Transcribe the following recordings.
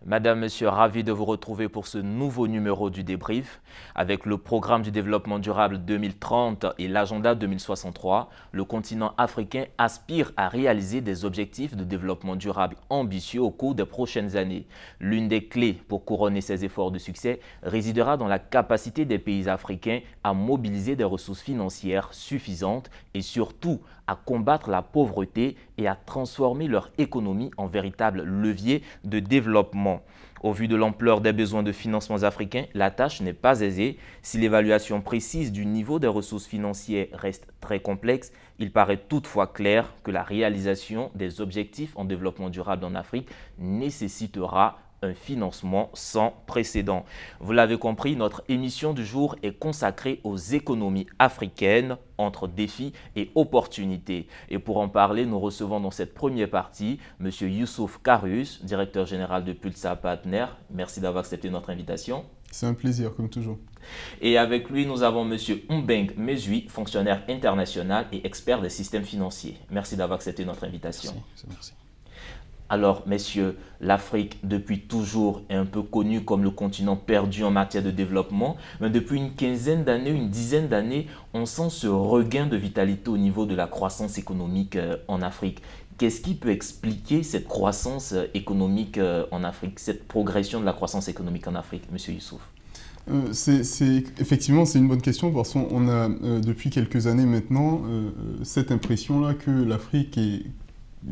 Madame, Monsieur, ravi de vous retrouver pour ce nouveau numéro du débrief. Avec le programme du développement durable 2030 et l'agenda 2063, le continent africain aspire à réaliser des objectifs de développement durable ambitieux au cours des prochaines années. L'une des clés pour couronner ces efforts de succès résidera dans la capacité des pays africains à mobiliser des ressources financières suffisantes et surtout à combattre la pauvreté et à transformer leur économie en véritable levier de développement. Au vu de l'ampleur des besoins de financements africains, la tâche n'est pas aisée. Si l'évaluation précise du niveau des ressources financières reste très complexe, il paraît toutefois clair que la réalisation des objectifs en développement durable en Afrique nécessitera un financement sans précédent. Vous l'avez compris, notre émission du jour est consacrée aux économies africaines entre défis et opportunités. Et pour en parler, nous recevons dans cette première partie M. Youssouf Karus, directeur général de Pulsar Partner. Merci d'avoir accepté notre invitation. C'est un plaisir, comme toujours. Et avec lui, nous avons M. Mbeng Mezui, fonctionnaire international et expert des systèmes financiers. Merci d'avoir accepté notre invitation. Merci. Alors, messieurs, l'Afrique, depuis toujours, est un peu connue comme le continent perdu en matière de développement. Mais depuis une quinzaine d'années, une dizaine d'années, on sent ce regain de vitalité au niveau de la croissance économique en Afrique. Qu'est-ce qui peut expliquer cette croissance économique en Afrique, cette progression de la croissance économique en Afrique, monsieur Youssouf? Effectivement, c'est une bonne question parce qu'on a, depuis quelques années maintenant, cette impression-là que l'Afrique est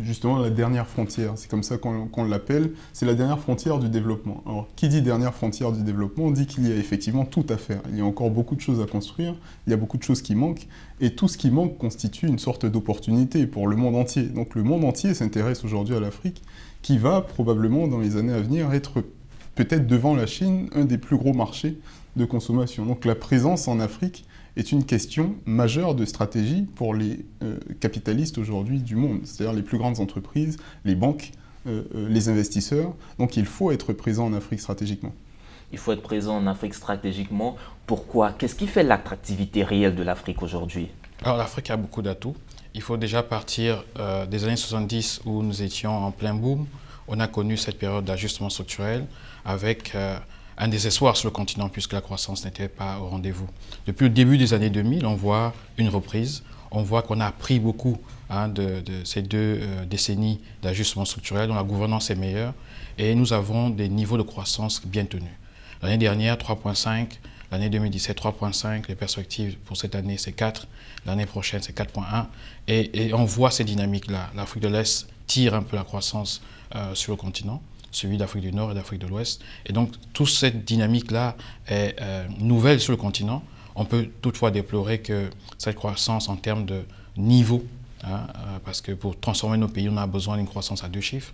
justement la dernière frontière, c'est comme ça qu'on l'appelle, c'est la dernière frontière du développement. Alors, qui dit dernière frontière du développement, on dit qu'il y a effectivement tout à faire. Il y a encore beaucoup de choses à construire, il y a beaucoup de choses qui manquent, et tout ce qui manque constitue une sorte d'opportunité pour le monde entier. Donc le monde entier s'intéresse aujourd'hui à l'Afrique, qui va probablement, dans les années à venir, être peut-être devant la Chine, un des plus gros marchés de consommation. Donc la présence en Afrique est une question majeure de stratégie pour les capitalistes aujourd'hui du monde, c'est-à-dire les plus grandes entreprises, les banques, les investisseurs. Donc il faut être présent en Afrique stratégiquement. Il faut être présent en Afrique stratégiquement. Pourquoi? Qu'est-ce qui fait l'attractivité réelle de l'Afrique aujourd'hui? Alors l'Afrique a beaucoup d'atouts. Il faut déjà partir des années 70 où nous étions en plein boom. On a connu cette période d'ajustement structurel avec un désespoir sur le continent puisque la croissance n'était pas au rendez-vous. Depuis le début des années 2000, on voit une reprise. On voit qu'on a appris beaucoup de ces deux décennies d'ajustement structurel dont la gouvernance est meilleure et nous avons des niveaux de croissance bien tenus. L'année dernière, 3,5, l'année 2017, 3,5, les perspectives pour cette année, c'est 4, l'année prochaine, c'est 4,1 et on voit ces dynamiques-là. L'Afrique de l'Est tire un peu la croissance sur le continent, celui d'Afrique du Nord et d'Afrique de l'Ouest. Et donc, toute cette dynamique-là est nouvelle sur le continent. On peut toutefois déplorer que cette croissance en termes de niveau, parce que pour transformer nos pays, on a besoin d'une croissance à 2 chiffres.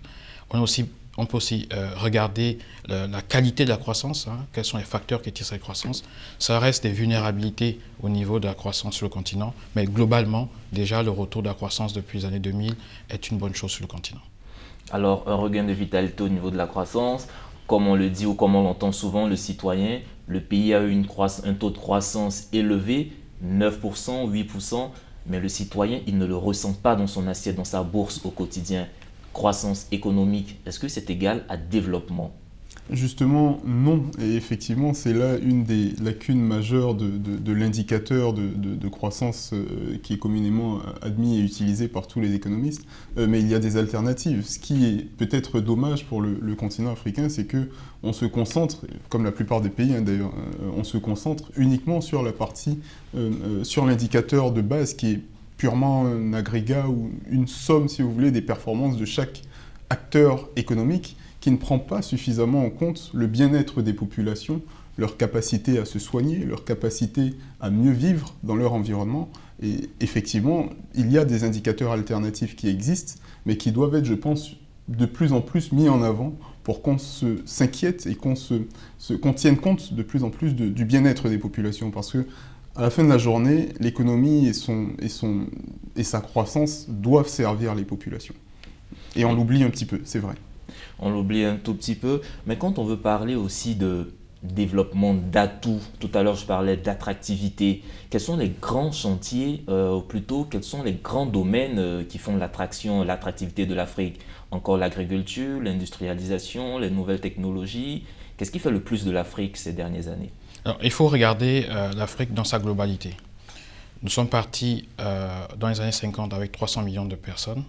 On peut aussi regarder la qualité de la croissance, quels sont les facteurs qui tirent cette croissance. Ça reste des vulnérabilités au niveau de la croissance sur le continent, mais globalement, déjà, le retour de la croissance depuis les années 2000 est une bonne chose sur le continent. Alors, un regain de vitalité au niveau de la croissance, comme on le dit ou comme on l'entend souvent, le citoyen, le pays a eu un taux de croissance élevé, 9%, 8%, mais le citoyen, il ne le ressent pas dans son assiette, dans sa bourse au quotidien. Croissance économique, est-ce que c'est égal à développement? Justement, non. Et effectivement, c'est là une des lacunes majeures de l'indicateur de croissance qui est communément admis et utilisé par tous les économistes. Mais il y a des alternatives. Ce qui est peut-être dommage pour le continent africain, c'est qu'on se concentre, comme la plupart des pays d'ailleurs, on se concentre uniquement sur la partie, sur l'indicateur de base qui est purement un agrégat ou une somme, si vous voulez, des performances de chaque acteur économique, qui ne prend pas suffisamment en compte le bien-être des populations, leur capacité à se soigner, leur capacité à mieux vivre dans leur environnement. Et effectivement, il y a des indicateurs alternatifs qui existent, mais qui doivent être, je pense, de plus en plus mis en avant pour qu'on s'inquiète et qu'on tienne compte de plus en plus du bien-être des populations. Parce que à la fin de la journée, l'économie et sa croissance doivent servir les populations. Et on l'oublie un petit peu, c'est vrai. On l'oublie un tout petit peu, mais quand on veut parler aussi de développement d'atouts. Tout à l'heure, je parlais d'attractivité. Quels sont les grands chantiers, ou plutôt, quels sont les grands domaines qui font l'attractivité de l'Afrique? Encore l'agriculture, l'industrialisation, les nouvelles technologies. Qu'est-ce qui fait le plus de l'Afrique ces dernières années? Alors, il faut regarder l'Afrique dans sa globalité. Nous sommes partis dans les années 50 avec 300 millions de personnes.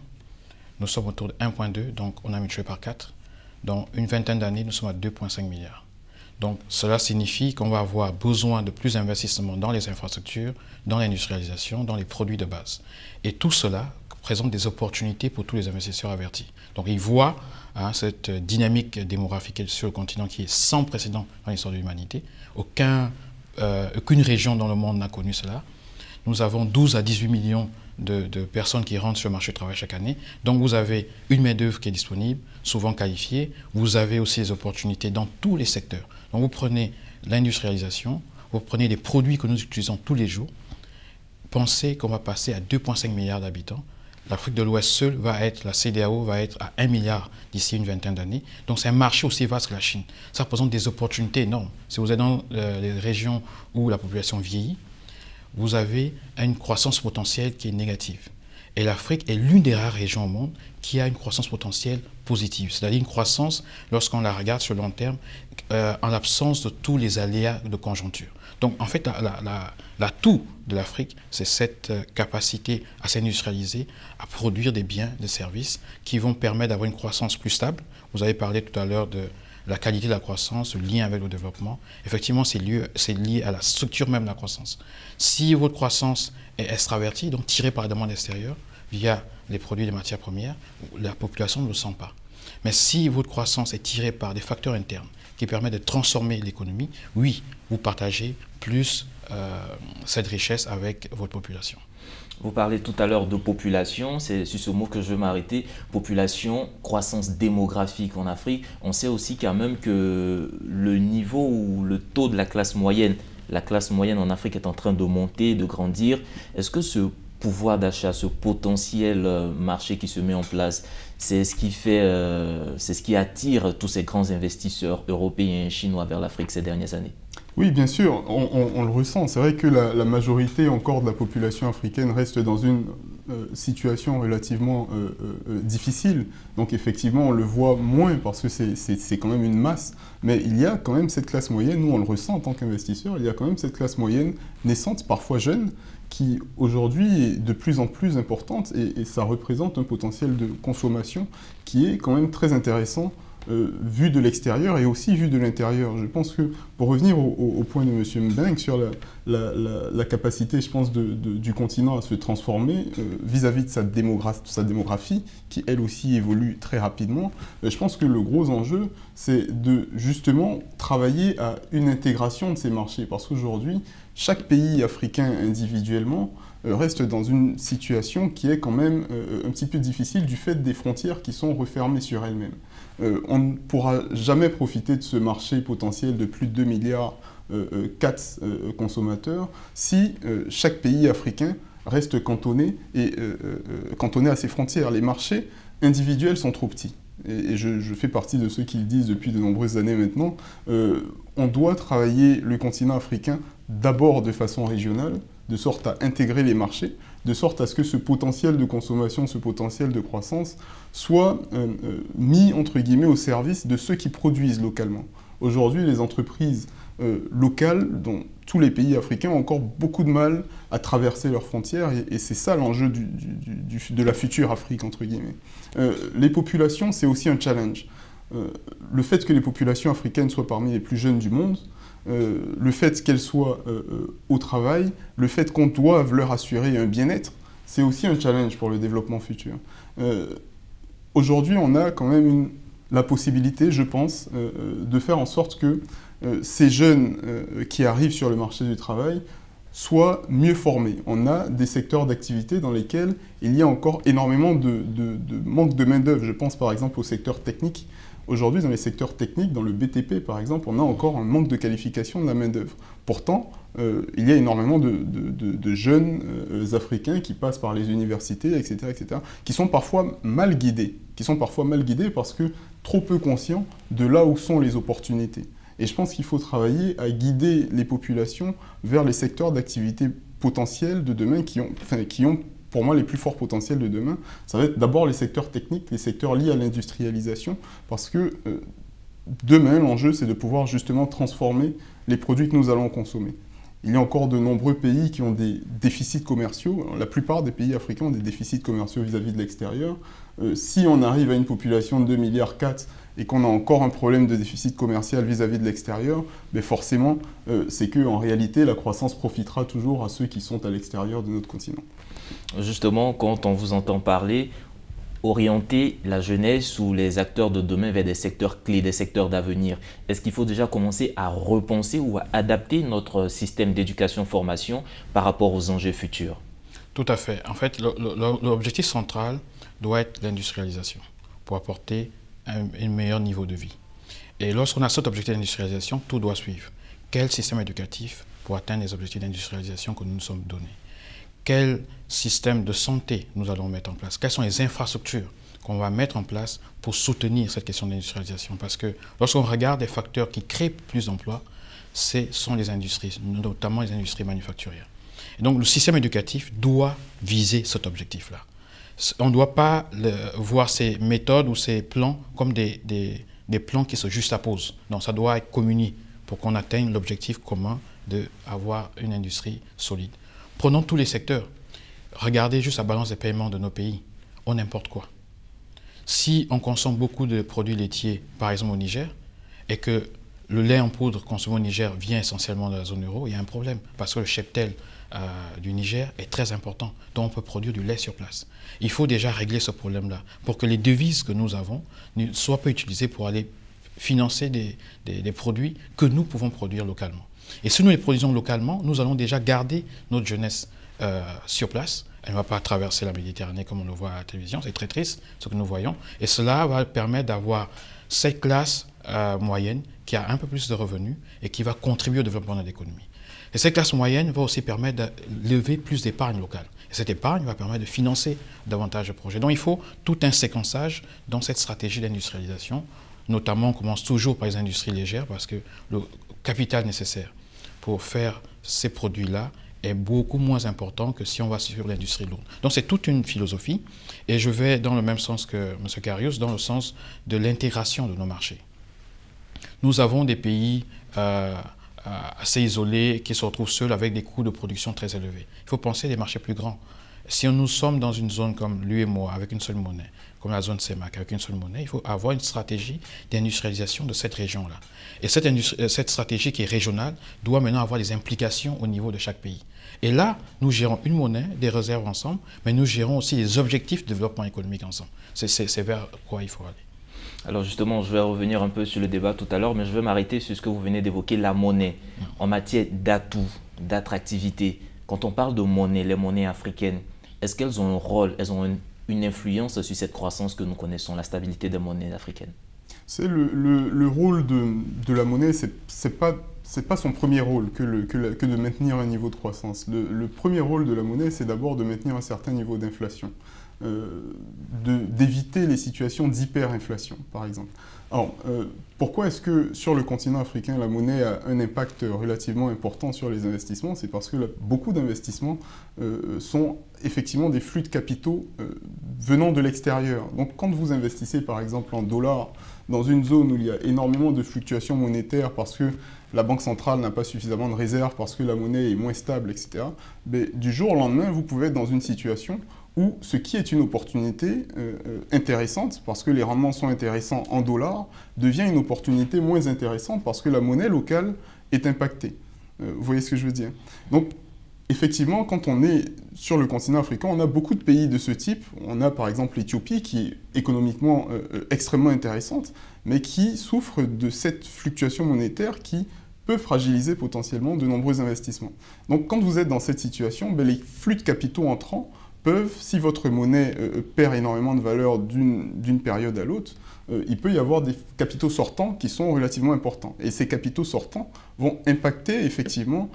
Nous sommes autour de 1,2, donc on a multiplié par 4. Dans une vingtaine d'années, nous sommes à 2,5 milliards. Donc cela signifie qu'on va avoir besoin de plus d'investissements dans les infrastructures, dans l'industrialisation, dans les produits de base. Et tout cela présente des opportunités pour tous les investisseurs avertis. Donc ils voient cette dynamique démographique sur le continent qui est sans précédent dans l'histoire de l'humanité. Aucune région dans le monde n'a connu cela. Nous avons 12 à 18 millions de personnes qui rentrent sur le marché du travail chaque année. Donc vous avez une main-d'œuvre qui est disponible, souvent qualifiée. Vous avez aussi des opportunités dans tous les secteurs. Donc vous prenez l'industrialisation, vous prenez les produits que nous utilisons tous les jours. Pensez qu'on va passer à 2,5 milliards d'habitants. L'Afrique de l'Ouest seule va être, la CEDEAO va être à 1 milliard d'ici une vingtaine d'années. Donc c'est un marché aussi vaste que la Chine. Ça représente des opportunités énormes. Si vous êtes dans les régions où la population vieillit, vous avez une croissance potentielle qui est négative. Et l'Afrique est l'une des rares régions au monde qui a une croissance potentielle positive, c'est-à-dire une croissance, lorsqu'on la regarde sur le long terme, en l'absence de tous les aléas de conjoncture. Donc en fait, l'atout de l'Afrique, c'est cette capacité à s'industrialiser, à produire des biens, des services qui vont permettre d'avoir une croissance plus stable. Vous avez parlé tout à l'heure de la qualité de la croissance, le lien avec le développement. Effectivement, c'est lié à la structure même de la croissance. Si votre croissance est extravertie, donc tirée par la demande extérieure, via les produits et les matières premières, la population ne le sent pas. Mais si votre croissance est tirée par des facteurs internes qui permettent de transformer l'économie, oui, vous partagez plus cette richesse avec votre population. Vous parlez tout à l'heure de population, c'est sur ce mot que je veux m'arrêter. Population, croissance démographique en Afrique. On sait aussi quand même que le niveau ou le taux de la classe moyenne en Afrique est en train de monter, de grandir. Est-ce que ce pouvoir d'achat, ce potentiel marché qui se met en place, c'est ce qui attire tous ces grands investisseurs européens et chinois vers l'Afrique ces dernières années? Oui, bien sûr, on le ressent. C'est vrai que la majorité encore de la population africaine reste dans une situation relativement difficile. Donc effectivement, on le voit moins parce que c'est quand même une masse. Mais il y a quand même cette classe moyenne, nous on le ressent en tant qu'investisseurs, il y a quand même cette classe moyenne naissante, parfois jeune, qui aujourd'hui est de plus en plus importante et ça représente un potentiel de consommation qui est quand même très intéressant. Vu de l'extérieur et aussi vu de l'intérieur. Je pense que, pour revenir au point de M. Mbeng sur la capacité, je pense, du continent à se transformer vis-à-vis de sa démographie, qui elle aussi évolue très rapidement, je pense que le gros enjeu, c'est de justement travailler à une intégration de ces marchés. Parce qu'aujourd'hui, chaque pays africain individuellement reste dans une situation qui est quand même un petit peu difficile du fait des frontières qui sont refermées sur elles-mêmes. On ne pourra jamais profiter de ce marché potentiel de plus de 2 milliards 4 consommateurs si chaque pays africain reste cantonné à ses frontières. Les marchés individuels sont trop petits. Et je fais partie de ceux qui le disent depuis de nombreuses années maintenant. On doit travailler le continent africain d'abord de façon régionale, de sorte à intégrer les marchés, de sorte à ce que ce potentiel de consommation, ce potentiel de croissance soit mis, entre guillemets, au service de ceux qui produisent localement. Aujourd'hui, les entreprises locales, dont tous les pays africains, ont encore beaucoup de mal à traverser leurs frontières, et c'est ça l'enjeu de la future Afrique, entre guillemets. Les populations, c'est aussi un challenge. Le fait que les populations africaines soient parmi les plus jeunes du monde, le fait qu'elles soient au travail, le fait qu'on doive leur assurer un bien-être, c'est aussi un challenge pour le développement futur. Aujourd'hui, on a quand même la possibilité, je pense, de faire en sorte que ces jeunes qui arrivent sur le marché du travail soient mieux formés. On a des secteurs d'activité dans lesquels il y a encore énormément de manque de main-d'œuvre. Je pense par exemple au secteur technique. Aujourd'hui, dans les secteurs techniques, dans le BTP par exemple, on a encore un manque de qualification de la main-d'œuvre. Pourtant, il y a énormément de jeunes Africains qui passent par les universités, etc., qui sont parfois mal guidés. Parce que trop peu conscients de là où sont les opportunités. Et je pense qu'il faut travailler à guider les populations vers les secteurs d'activité potentiels de demain qui ont pour moi les plus forts potentiels de demain. Ça va être d'abord les secteurs techniques, les secteurs liés à l'industrialisation, parce que demain, l'enjeu, c'est de pouvoir justement transformer les produits que nous allons consommer. Il y a encore de nombreux pays qui ont des déficits commerciaux. La plupart des pays africains ont des déficits commerciaux vis-à-vis de l'extérieur. Si on arrive à une population de 2,4 milliards et qu'on a encore un problème de déficit commercial vis-à-vis de l'extérieur, ben forcément, c'est qu'en réalité, la croissance profitera toujours à ceux qui sont à l'extérieur de notre continent. Justement, quand on vous entend parler, orienter la jeunesse ou les acteurs de demain vers des secteurs clés, des secteurs d'avenir, est-ce qu'il faut déjà commencer à repenser ou à adapter notre système d'éducation-formation par rapport aux enjeux futurs? Tout à fait. En fait, l'objectif central doit être l'industrialisation pour apporter un meilleur niveau de vie. Et lorsqu'on a cet objectif d'industrialisation, tout doit suivre. Quel système éducatif pour atteindre les objectifs d'industrialisation que nous nous sommes donnés? Quel système de santé nous allons mettre en place? Quelles sont les infrastructures qu'on va mettre en place pour soutenir cette question d'industrialisation? Parce que lorsqu'on regarde les facteurs qui créent plus d'emplois, ce sont les industries, notamment les industries manufacturières. Et donc le système éducatif doit viser cet objectif-là. On ne doit pas voir ces méthodes ou ces plans comme des plans qui se juxtaposent. Non, ça doit être communié pour qu'on atteigne l'objectif commun d'avoir une industrie solide. Prenons tous les secteurs. Regardez juste la balance des paiements de nos pays. On importe quoi? Si on consomme beaucoup de produits laitiers, par exemple au Niger, et que le lait en poudre consommé au Niger vient essentiellement de la zone euro, il y a un problème. Parce que le cheptel du Niger est très important. Donc on peut produire du lait sur place. Il faut déjà régler ce problème-là pour que les devises que nous avons ne soient pas utilisées pour aller financer des produits que nous pouvons produire localement. Et si nous les produisons localement, nous allons déjà garder notre jeunesse sur place. Elle ne va pas traverser la Méditerranée comme on le voit à la télévision. C'est très triste ce que nous voyons. Et cela va permettre d'avoir cette classe moyenne qui a un peu plus de revenus et qui va contribuer au développement de l'économie. Et cette classe moyenne va aussi permettre de lever plus d'épargne locale. Et cette épargne va permettre de financer davantage de projets. Donc il faut tout un séquençage dans cette stratégie d'industrialisation. Notamment, on commence toujours par les industries légères parce que le capital nécessaire pour faire ces produits-là est beaucoup moins important que si on va sur l'industrie lourde. Donc c'est toute une philosophie et je vais dans le même sens que M. Karius, dans le sens de l'intégration de nos marchés. Nous avons des pays assez isolés qui se retrouvent seuls avec des coûts de production très élevés. Il faut penser à des marchés plus grands. Si nous sommes dans une zone comme l'UEMOA avec une seule monnaie, comme la zone CEMAC avec une seule monnaie, il faut avoir une stratégie d'industrialisation de cette région-là. Et cette stratégie qui est régionale doit maintenant avoir des implications au niveau de chaque pays. Et là, nous gérons une monnaie, des réserves ensemble, mais nous gérons aussi les objectifs de développement économique ensemble. C'est vers quoi il faut aller. Alors justement, je vais revenir un peu sur le débat tout à l'heure, mais je vais m'arrêter sur ce que vous venez d'évoquer, la monnaie. En matière d'atouts, d'attractivité, quand on parle de monnaie, les monnaies africaines, est-ce qu'elles ont un rôle, elles ont une influence sur cette croissance que nous connaissons, la stabilité des monnaies africaines? C'est le rôle de la monnaie, c'est pas son premier rôle que de maintenir un niveau de croissance. Le premier rôle de la monnaie, c'est d'abord de maintenir un certain niveau d'inflation, d'éviter les situations d'hyperinflation, par exemple. Alors, pourquoi est-ce que sur le continent africain, la monnaie a un impact relativement important sur les investissements? C'est parce que beaucoup d'investissements sont effectivement des flux de capitaux venant de l'extérieur. Donc, quand vous investissez, par exemple, en dollars, dans une zone où il y a énormément de fluctuations monétaires parce que la banque centrale n'a pas suffisamment de réserves, parce que la monnaie est moins stable, etc., mais du jour au lendemain, vous pouvez être dans une situation où ce qui est une opportunité intéressante, parce que les rendements sont intéressants en dollars, devient une opportunité moins intéressante parce que la monnaie locale est impactée. Vous voyez ce que je veux dire? Donc, effectivement, quand on est sur le continent africain, on a beaucoup de pays de ce type. On a par exemple l'Éthiopie qui est économiquement extrêmement intéressante, mais qui souffre de cette fluctuation monétaire qui peut fragiliser potentiellement de nombreux investissements. Donc quand vous êtes dans cette situation, les flux de capitaux entrants peuvent, si votre monnaie perd énormément de valeur d'une période à l'autre, il peut y avoir des capitaux sortants qui sont relativement importants. Et ces capitaux sortants vont impacter effectivement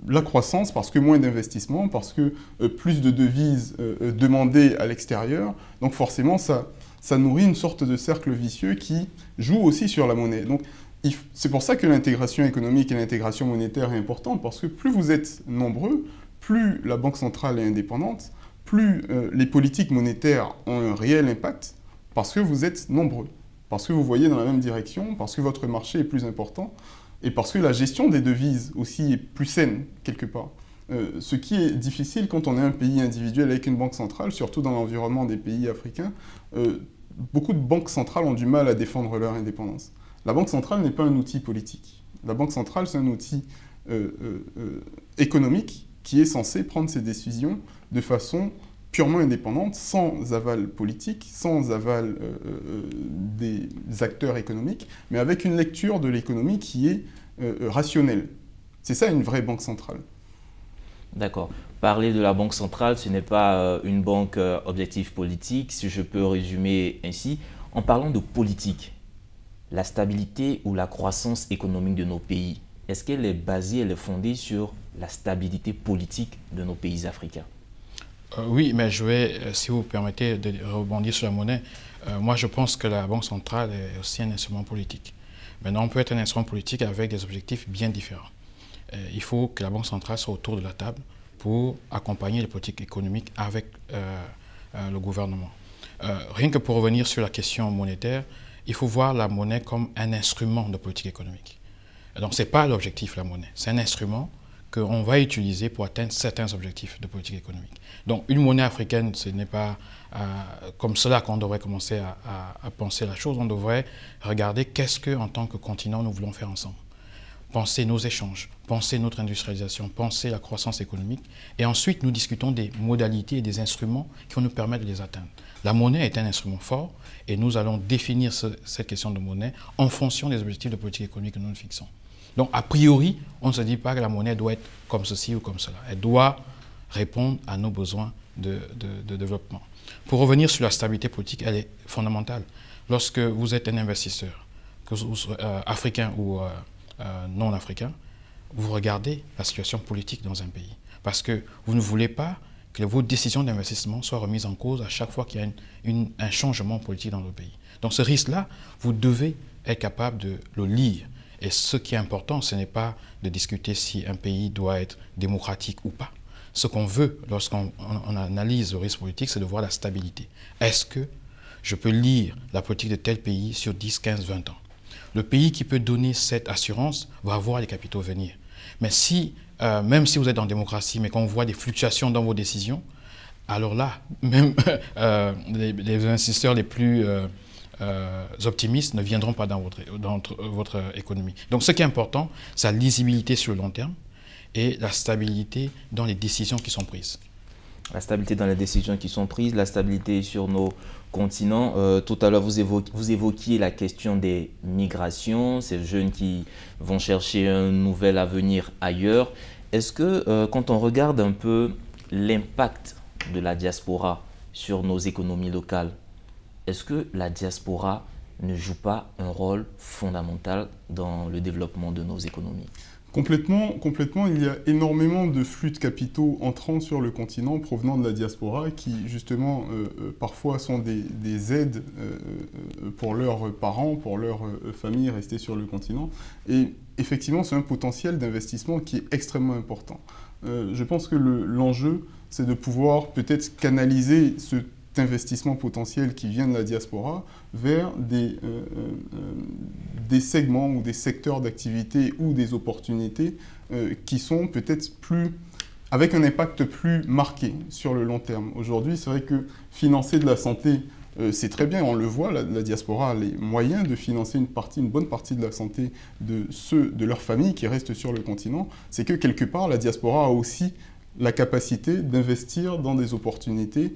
la croissance parce que moins d'investissements, parce que plus de devises demandées à l'extérieur. Donc forcément, ça ça nourrit une sorte de cercle vicieux qui joue aussi sur la monnaie. Donc, c'est pour ça que l'intégration économique et l'intégration monétaire est importante, parce que plus vous êtes nombreux, plus la Banque centrale est indépendante, plus les politiques monétaires ont un réel impact, parce que vous êtes nombreux, parce que vous voyez dans la même direction, parce que votre marché est plus important, et parce que la gestion des devises aussi est plus saine, quelque part. Ce qui est difficile quand on est un pays individuel avec une banque centrale, surtout dans l'environnement des pays africains. Beaucoup de banques centrales ont du mal à défendre leur indépendance. La banque centrale n'est pas un outil politique. La banque centrale, c'est un outil économique qui est censé prendre ses décisions de façon purement indépendante, sans aval politique, sans aval des acteurs économiques, mais avec une lecture de l'économie qui est rationnelle. C'est ça une vraie banque centrale. D'accord. Parler de la Banque centrale, ce n'est pas une banque objectif politique, si je peux résumer ainsi. En parlant de politique, la stabilité ou la croissance économique de nos pays, est-ce qu'elle est basée, elle est fondée sur la stabilité politique de nos pays africains? Oui, mais je vais, si vous permettez de rebondir sur la monnaie, moi je pense que la Banque centrale est aussi un instrument politique. Maintenant, on peut être un instrument politique avec des objectifs bien différents. Il faut que la Banque centrale soit autour de la table pour accompagner les politiques économiques avec le gouvernement. Rien que pour revenir sur la question monétaire, il faut voir la monnaie comme un instrument de politique économique. Donc, ce n'est pas l'objectif, la monnaie. C'est un instrument qu'on va utiliser pour atteindre certains objectifs de politique économique. Donc, une monnaie africaine, ce n'est pas comme cela qu'on devrait commencer à penser la chose. On devrait regarder qu'est-ce qu'en tant que continent, nous voulons faire ensemble. Penser nos échanges, penser notre industrialisation, penser la croissance économique. Et ensuite, nous discutons des modalités et des instruments qui vont nous permettre de les atteindre. La monnaie est un instrument fort et nous allons définir cette question de monnaie en fonction des objectifs de politique économique que nous nous fixons. Donc, a priori, on ne se dit pas que la monnaie doit être comme ceci ou comme cela. Elle doit répondre à nos besoins de développement. Pour revenir sur la stabilité politique, elle est fondamentale. Lorsque vous êtes un investisseur, que vous soyez africain ou non africain, vous regardez la situation politique dans un pays. Parce que vous ne voulez pas que vos décisions d'investissement soient remises en cause à chaque fois qu'il y a un changement politique dans le pays. Donc ce risque-là, vous devez être capable de le lire. Et ce qui est important, ce n'est pas de discuter si un pays doit être démocratique ou pas. Ce qu'on veut lorsqu'on analyse le risque politique, c'est de voir la stabilité. Est-ce que je peux lire la politique de tel pays sur 10, 15, 20 ans? Le pays qui peut donner cette assurance va avoir les capitaux venir. Mais si, même si vous êtes en démocratie, mais qu'on voit des fluctuations dans vos décisions, alors là, même les investisseurs les plus optimistes ne viendront pas dans votre économie. Donc ce qui est important, c'est la lisibilité sur le long terme et la stabilité dans les décisions qui sont prises. La stabilité dans les décisions qui sont prises, la stabilité sur nos continents. Tout à l'heure, vous évoquiez la question des migrations, ces jeunes qui vont chercher un nouvel avenir ailleurs. Est-ce que quand on regarde un peu l'impact de la diaspora sur nos économies locales, est-ce que la diaspora ne joue pas un rôle fondamental dans le développement de nos économies? Complètement, il y a énormément de flux de capitaux entrant sur le continent provenant de la diaspora qui justement parfois sont des aides pour leurs parents, pour leurs familles restées sur le continent. Et effectivement, c'est un potentiel d'investissement qui est extrêmement important. Je pense que l'enjeu, c'est de pouvoir peut-être canaliser cet investissement potentiel qui vient de la diaspora vers des segments ou des secteurs d'activité ou des opportunités qui sont peut-être avec un impact plus marqué sur le long terme. Aujourd'hui, c'est vrai que financer de la santé, c'est très bien, on le voit, la diaspora a les moyens de financer une bonne partie de la santé de leurs familles qui restent sur le continent. C'est que quelque part, la diaspora a aussi la capacité d'investir dans des opportunités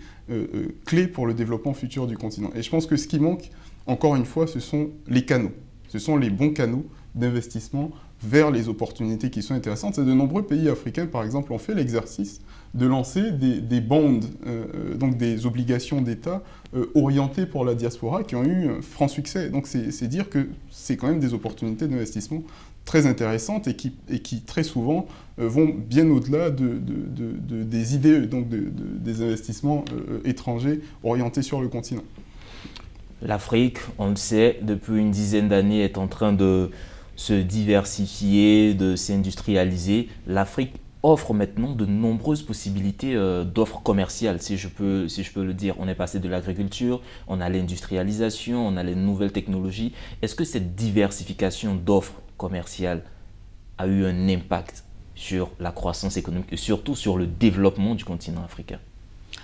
clés pour le développement futur du continent. Et je pense que ce qui manque, encore une fois, ce sont les canaux. Ce sont les bons canaux d'investissement vers les opportunités qui sont intéressantes. Et de nombreux pays africains, par exemple, ont fait l'exercice de lancer des bonds, donc des obligations d'État orientées pour la diaspora qui ont eu un franc succès. Donc c'est dire que c'est quand même des opportunités d'investissement très intéressantes et qui très souvent vont bien au-delà des idées, donc des investissements étrangers orientés sur le continent. L'Afrique, on le sait, depuis une dizaine d'années est en train de se diversifier, de s'industrialiser. L'Afrique offre maintenant de nombreuses possibilités d'offres commerciales, si je peux le dire. On est passé de l'agriculture, on a l'industrialisation, on a les nouvelles technologies. Est-ce que cette diversification d'offres commerciales a eu un impact sur la croissance économique et surtout sur le développement du continent africain?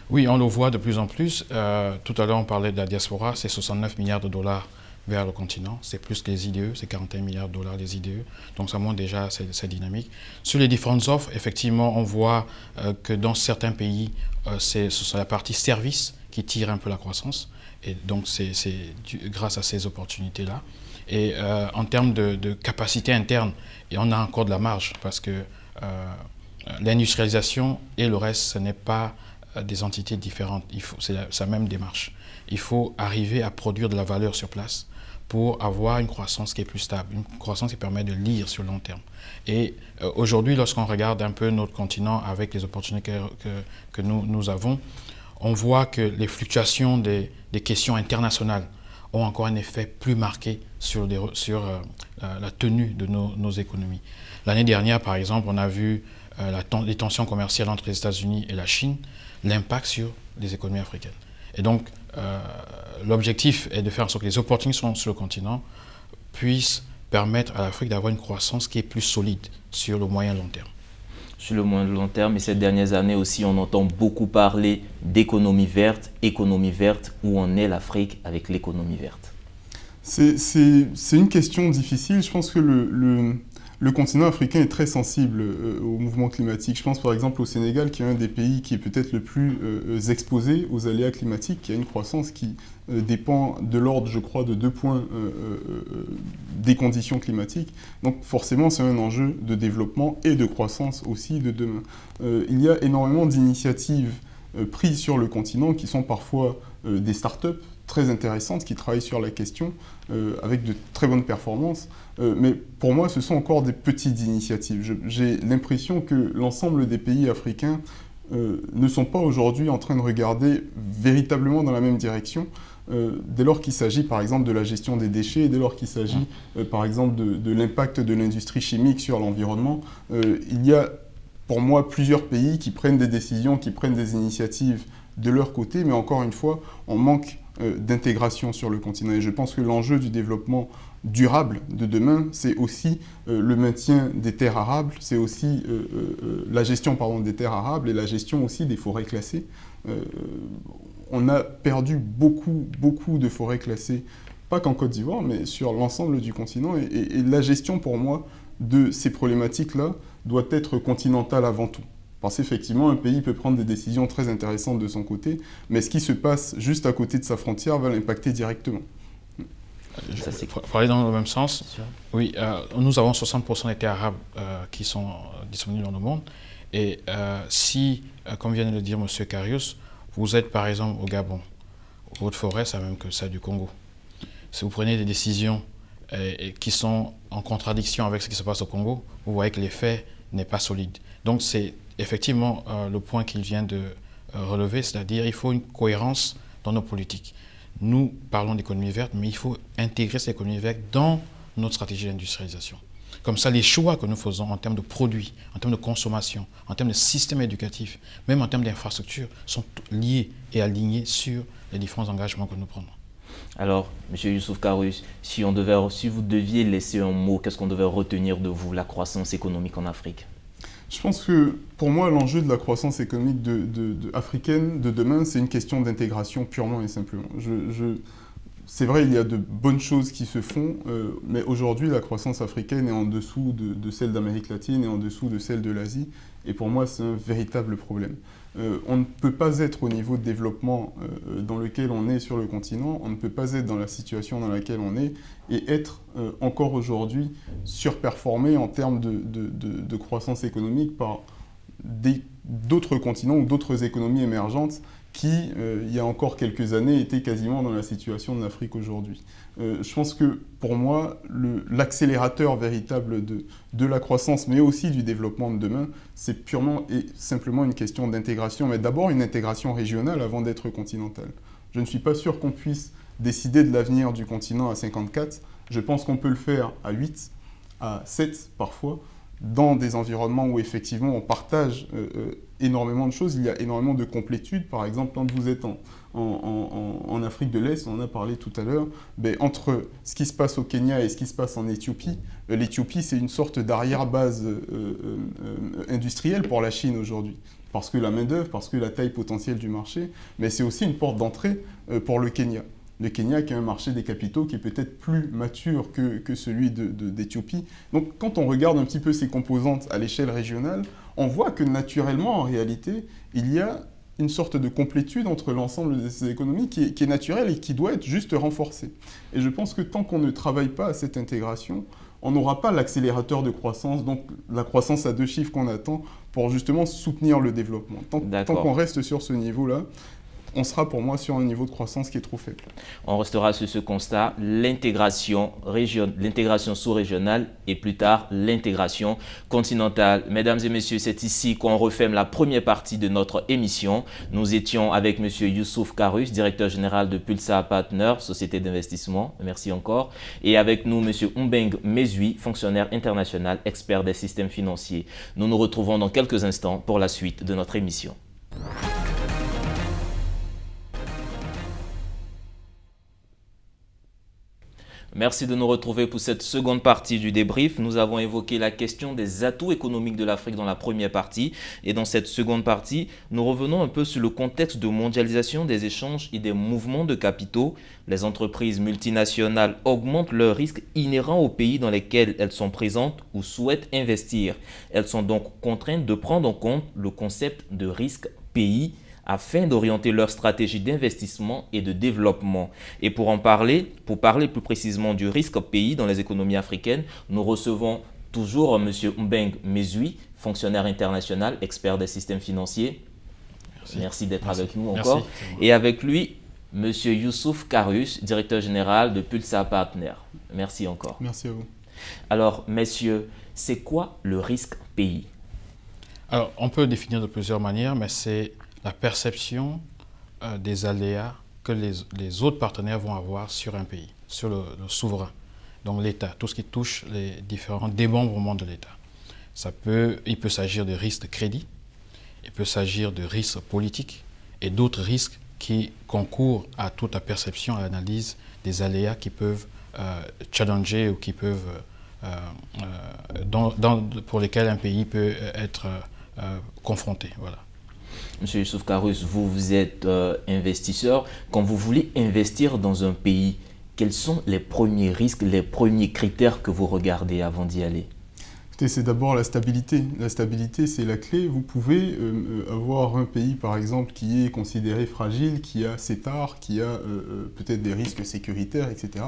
Oui, on le voit de plus en plus. Tout à l'heure, on parlait de la diaspora, c'est 69 milliards de dollars vers le continent. C'est plus que les IDE, c'est 41 milliards de dollars les IDE. Donc ça montre déjà cette dynamique. Sur les différentes offres, effectivement, on voit que dans certains pays, ce sont la partie service qui tire un peu la croissance. Et donc c'est grâce à ces opportunités-là. Et en termes de capacité interne, et on a encore de la marge parce que l'industrialisation et le reste, ce n'est pas des entités différentes. C'est la même démarche. Il faut arriver à produire de la valeur sur place pour avoir une croissance qui est plus stable, une croissance qui permet de lire sur le long terme. Et aujourd'hui, lorsqu'on regarde un peu notre continent avec les opportunités que nous avons, on voit que les fluctuations des questions internationales ont encore un effet plus marqué sur la tenue de nos économies. L'année dernière, par exemple, on a vu les tensions commerciales entre les États-Unis et la Chine, l'impact sur les économies africaines. Et donc, l'objectif est de faire en sorte que les opportunités sur le continent puissent permettre à l'Afrique d'avoir une croissance qui est plus solide sur le moyen et long terme. Sur le moyen et long terme, et ces dernières années aussi, on entend beaucoup parler d'économie verte, où en est l'Afrique avec l'économie verte? C'est une question difficile. Je pense que le continent africain est très sensible au mouvement climatique. Je pense par exemple au Sénégal, qui est un des pays qui est peut-être le plus exposé aux aléas climatiques, qui a une croissance qui dépend de l'ordre, je crois, de 2 points des conditions climatiques. Donc forcément, c'est un enjeu de développement et de croissance aussi de demain. Il y a énormément d'initiatives prises sur le continent qui sont parfois des start-up très intéressantes qui travaillent sur la question avec de très bonnes performances. Mais pour moi, ce sont encore des petites initiatives. J'ai l'impression que l'ensemble des pays africains ne sont pas aujourd'hui en train de regarder véritablement dans la même direction. Dès lors qu'il s'agit par exemple de la gestion des déchets, dès lors qu'il s'agit par exemple de l'impact de l'industrie chimique sur l'environnement, il y a pour moi plusieurs pays qui prennent des décisions, qui prennent des initiatives de leur côté, mais encore une fois, on manque d'intégration sur le continent. Et je pense que l'enjeu du développement durable de demain, c'est aussi le maintien des terres arables, c'est aussi la gestion des terres arables et la gestion aussi des forêts classées. On a perdu beaucoup de forêts classées, pas qu'en Côte d'Ivoire, mais sur l'ensemble du continent. Et la gestion, pour moi, de ces problématiques-là doit être continentale avant tout. Parce qu'effectivement, un pays peut prendre des décisions très intéressantes de son côté, mais ce qui se passe juste à côté de sa frontière va l'impacter directement. Pour aller dans le même sens, oui, nous avons 60% des terres arables qui sont disponibles dans le monde. Et si, comme vient de le dire M. Karius, vous êtes par exemple au Gabon, votre forêt, c'est la même que celle du Congo. Si vous prenez des décisions qui sont en contradiction avec ce qui se passe au Congo, vous voyez que l'effet n'est pas solide. Donc c'est effectivement le point qu'il vient de relever, c'est-à-dire qu'il faut une cohérence dans nos politiques. Nous parlons d'économie verte, mais il faut intégrer cette économie verte dans notre stratégie d'industrialisation. Comme ça, les choix que nous faisons en termes de produits, en termes de consommation, en termes de système éducatif, même en termes d'infrastructure, sont liés et alignés sur les différents engagements que nous prenons. Alors, M. Youssouf Karius, si vous deviez laisser un mot, qu'est-ce qu'on devait retenir de vous, la croissance économique en Afrique? Je pense que pour moi, l'enjeu de la croissance économique africaine de demain, c'est une question d'intégration purement et simplement. C'est vrai, il y a de bonnes choses qui se font, mais aujourd'hui, la croissance africaine est en dessous de celle d'Amérique latine et en dessous de celle de l'Asie. Et pour moi, c'est un véritable problème. On ne peut pas être au niveau de développement dans lequel on est sur le continent, on ne peut pas être dans la situation dans laquelle on est et être encore aujourd'hui surperformé en termes de croissance économique par d'autres continents ou d'autres économies émergentes qui, il y a encore quelques années, étaient quasiment dans la situation de l'Afrique aujourd'hui. Je pense que, pour moi, l'accélérateur véritable de la croissance, mais aussi du développement de demain, c'est purement et simplement une question d'intégration, mais d'abord une intégration régionale avant d'être continentale. Je ne suis pas sûr qu'on puisse décider de l'avenir du continent à 54, je pense qu'on peut le faire à 8, à 7 parfois, dans des environnements où effectivement on partage énormément de choses, il y a énormément de complétude. Par exemple, quand vous êtes en Afrique de l'Est, on en a parlé tout à l'heure, entre ce qui se passe au Kenya et ce qui se passe en Éthiopie, l'Éthiopie c'est une sorte d'arrière-base industrielle pour la Chine aujourd'hui. Parce que la main-d'œuvre, parce que la taille potentielle du marché, mais c'est aussi une porte d'entrée pour le Kenya. Le Kenya qui a un marché des capitaux qui est peut-être plus mature que celui d'Éthiopie. Donc quand on regarde un petit peu ces composantes à l'échelle régionale, on voit que naturellement, en réalité, il y a une sorte de complétude entre l'ensemble de ces économies qui est naturelle et qui doit être juste renforcée. Et je pense que tant qu'on ne travaille pas à cette intégration, on n'aura pas l'accélérateur de croissance, donc la croissance à 2 chiffres qu'on attend pour justement soutenir le développement. Tant qu'on reste sur ce niveau-là, on sera pour moi sur un niveau de croissance qui est trop faible. On restera sur ce constat, l'intégration sous-régionale et plus tard l'intégration continentale. Mesdames et messieurs, c'est ici qu'on referme la première partie de notre émission. Nous étions avec M. Youssouf Karus, directeur général de Pulsar Partners, société d'investissement. Merci encore. Et avec nous, M. Mbeng Mezui, fonctionnaire international, expert des systèmes financiers. Nous nous retrouvons dans quelques instants pour la suite de notre émission. Merci de nous retrouver pour cette seconde partie du débrief. Nous avons évoqué la question des atouts économiques de l'Afrique dans la première partie. Et dans cette seconde partie, nous revenons un peu sur le contexte de mondialisation des échanges et des mouvements de capitaux. Les entreprises multinationales augmentent leurs risques inhérents aux pays dans lesquels elles sont présentes ou souhaitent investir. Elles sont donc contraintes de prendre en compte le concept de risque pays afin d'orienter leur stratégie d'investissement et de développement. Et pour parler plus précisément du risque pays dans les économies africaines, nous recevons toujours M. Mbeng Mezui, fonctionnaire international, expert des systèmes financiers. Merci d'être avec nous encore. Et avec lui, M. Youssouf Karus, directeur général de Pulsar Partners. Merci encore. Merci à vous. Alors, messieurs, c'est quoi le risque pays? Alors, on peut le définir de plusieurs manières, mais c'est la perception des aléas que les autres partenaires vont avoir sur un pays, sur le souverain, donc l'État, tout ce qui touche les différents démembrements de l'État. Il peut s'agir de risques de crédit, il peut s'agir de risques politiques et d'autres risques qui concourent à toute la perception, à l'analyse des aléas qui peuvent challenger ou qui peuvent, pour lesquels un pays peut être confronté. Voilà. Monsieur Youssouf Karus, vous êtes investisseur. Quand vous voulez investir dans un pays, quels sont les premiers risques, les premiers critères que vous regardez avant d'y aller? C'est d'abord la stabilité. La stabilité, c'est la clé. Vous pouvez avoir un pays, par exemple, qui est considéré fragile, qui a ses tares, qui a peut-être des risques sécuritaires, etc.,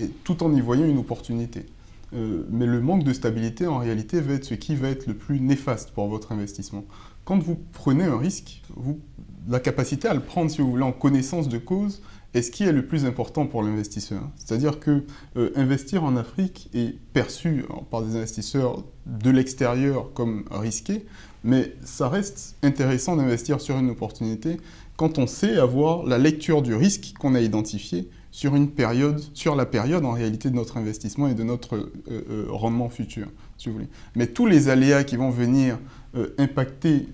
et tout en y voyant une opportunité. Mais le manque de stabilité, en réalité, va être ce qui va être le plus néfaste pour votre investissement. Quand vous prenez un risque, la capacité à le prendre, si vous voulez, en connaissance de cause, est ce qui est le plus important pour l'investisseur. C'est-à-dire que investir en Afrique est perçu par des investisseurs de l'extérieur comme risqué, mais ça reste intéressant d'investir sur une opportunité quand on sait avoir la lecture du risque qu'on a identifié sur la période en réalité de notre investissement et de notre rendement futur, si vous voulez. Mais tous les aléas qui vont venir impacter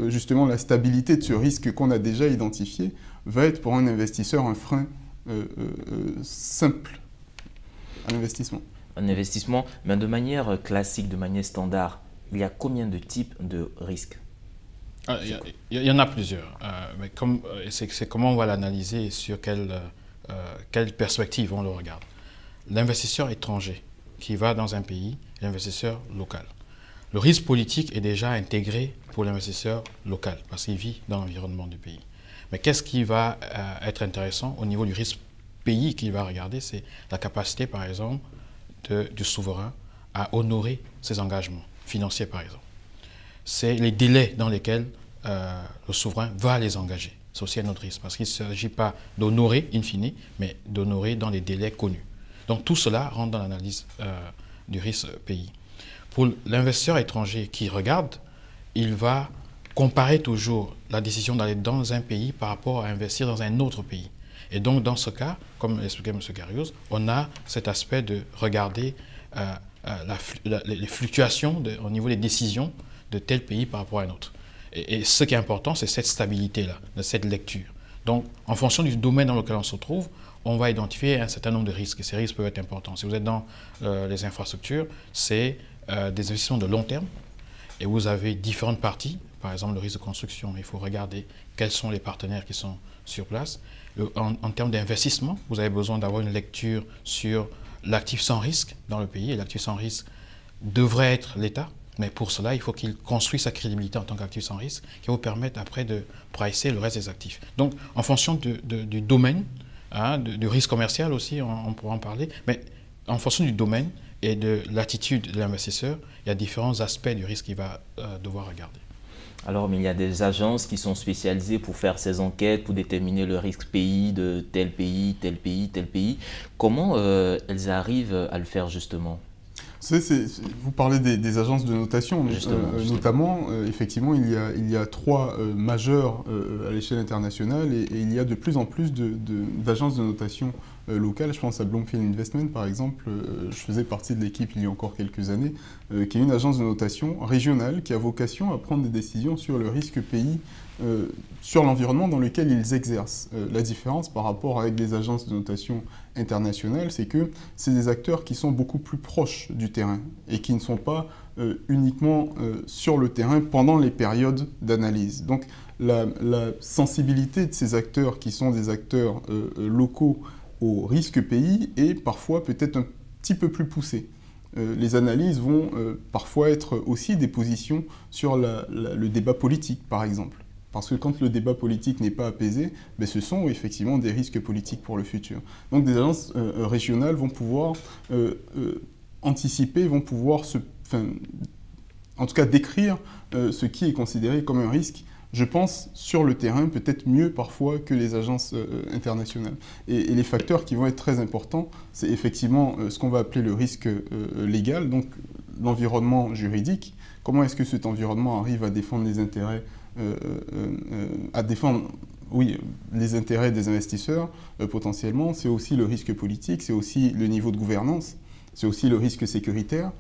justement la stabilité de ce risque qu'on a déjà identifié va être pour un investisseur un frein simple à l'investissement. Un investissement, mais de manière classique, de manière standard, il y a combien de types de risques? Il y en a plusieurs, mais c'est comment on va l'analyser et sur quelle perspective on le regarde. L'investisseur étranger qui va dans un pays, l'investisseur local. Le risque politique est déjà intégré pour l'investisseur local parce qu'il vit dans l'environnement du pays. Mais qu'est-ce qui va être intéressant au niveau du risque pays qu'il va regarder? C'est la capacité, par exemple, du souverain à honorer ses engagements financiers, par exemple. C'est les délais dans lesquels le souverain va les engager. C'est aussi un autre risque, parce qu'il ne s'agit pas d'honorer in fine, mais d'honorer dans les délais connus. Donc tout cela rentre dans l'analyse du risque pays. Pour l'investisseur étranger qui regarde, il va comparer toujours la décision d'aller dans un pays par rapport à investir dans un autre pays. Et donc, dans ce cas, comme l'expliquait M. Garrioz, on a cet aspect de regarder les fluctuations au niveau des décisions de tel pays par rapport à un autre. Et ce qui est important, c'est cette stabilité-là, de cette lecture. Donc, en fonction du domaine dans lequel on se trouve, on va identifier un certain nombre de risques. Et ces risques peuvent être importants. Si vous êtes dans les infrastructures, c'est des investissements de long terme. Et vous avez différentes parties. Par exemple, le risque de construction. Il faut regarder quels sont les partenaires qui sont sur place. En termes d'investissement, vous avez besoin d'avoir une lecture sur l'actif sans risque dans le pays. Et l'actif sans risque devrait être l'État. Mais pour cela, il faut qu'il construise sa crédibilité en tant qu'actif sans risque, qui va vous permettre après de pricer le reste des actifs. Donc, en fonction du domaine, du risque commercial aussi, on pourra en parler, mais en fonction du domaine et de l'attitude de l'investisseur, il y a différents aspects du risque qu'il va devoir regarder. Alors, mais il y a des agences qui sont spécialisées pour faire ces enquêtes, pour déterminer le risque pays de tel pays, tel pays, tel pays. Comment elles arrivent à le faire justement ? Vous parlez des agences de notation, notamment, effectivement, il y a 3 majeurs à l'échelle internationale et il y a de plus en plus d'agences de notation locales. Je pense à Bloomfield Investment, par exemple. Je faisais partie de l'équipe il y a encore quelques années, qui est une agence de notation régionale qui a vocation à prendre des décisions sur le risque pays, sur l'environnement dans lequel ils exercent. La différence par rapport avec des agences de notation internationales, c'est que c'est des acteurs qui sont beaucoup plus proches du terrain et qui ne sont pas uniquement sur le terrain pendant les périodes d'analyse. Donc la sensibilité de ces acteurs qui sont des acteurs locaux au risque pays est parfois peut-être un petit peu plus poussée. Les analyses vont parfois être aussi des positions sur le débat politique, par exemple. Parce que quand le débat politique n'est pas apaisé, ce sont effectivement des risques politiques pour le futur. Donc des agences régionales vont pouvoir anticiper, vont pouvoir en tout cas décrire ce qui est considéré comme un risque, je pense, sur le terrain, peut-être mieux parfois que les agences internationales. Et les facteurs qui vont être très importants, c'est effectivement ce qu'on va appeler le risque légal, donc l'environnement juridique. Comment est-ce que cet environnement arrive à défendre les intérêts les intérêts des investisseurs potentiellement. C'est aussi le risque politique, c'est aussi le niveau de gouvernance, c'est aussi le risque sécuritaire.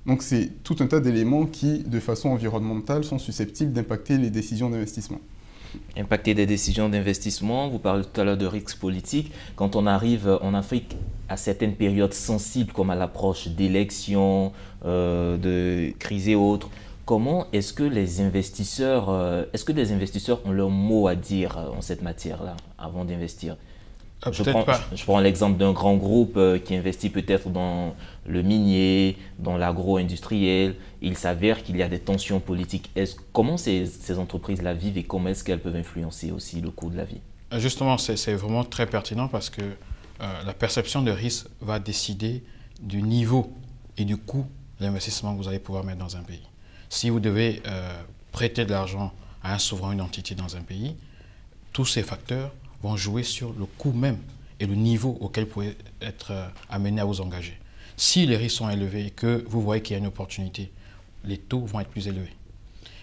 Donc c'est tout un tas d'éléments qui, de façon environnementale, sont susceptibles d'impacter les décisions d'investissement. Impacter des décisions d'investissement, vous parlez tout à l'heure de risques politiques. Quand on arrive en Afrique à certaines périodes sensibles, comme à l'approche d'élections, de crises et autres, comment est-ce que les investisseurs ont leur mot à dire en cette matière-là avant d'investir? Je prends l'exemple d'un grand groupe qui investit peut-être dans le minier, dans l'agro-industriel. Il s'avère qu'il y a des tensions politiques. Comment ces entreprises-là vivent et comment est-ce qu'elles peuvent influencer aussi le cours de la vie? Justement, c'est vraiment très pertinent parce que la perception de risque va décider du niveau et du coût de l'investissement que vous allez pouvoir mettre dans un pays. Si vous devez prêter de l'argent à un souverain, une entité dans un pays, tous ces facteurs vont jouer sur le coût même et le niveau auquel vous pouvez être amené à vous engager. Si les risques sont élevés et que vous voyez qu'il y a une opportunité, les taux vont être plus élevés.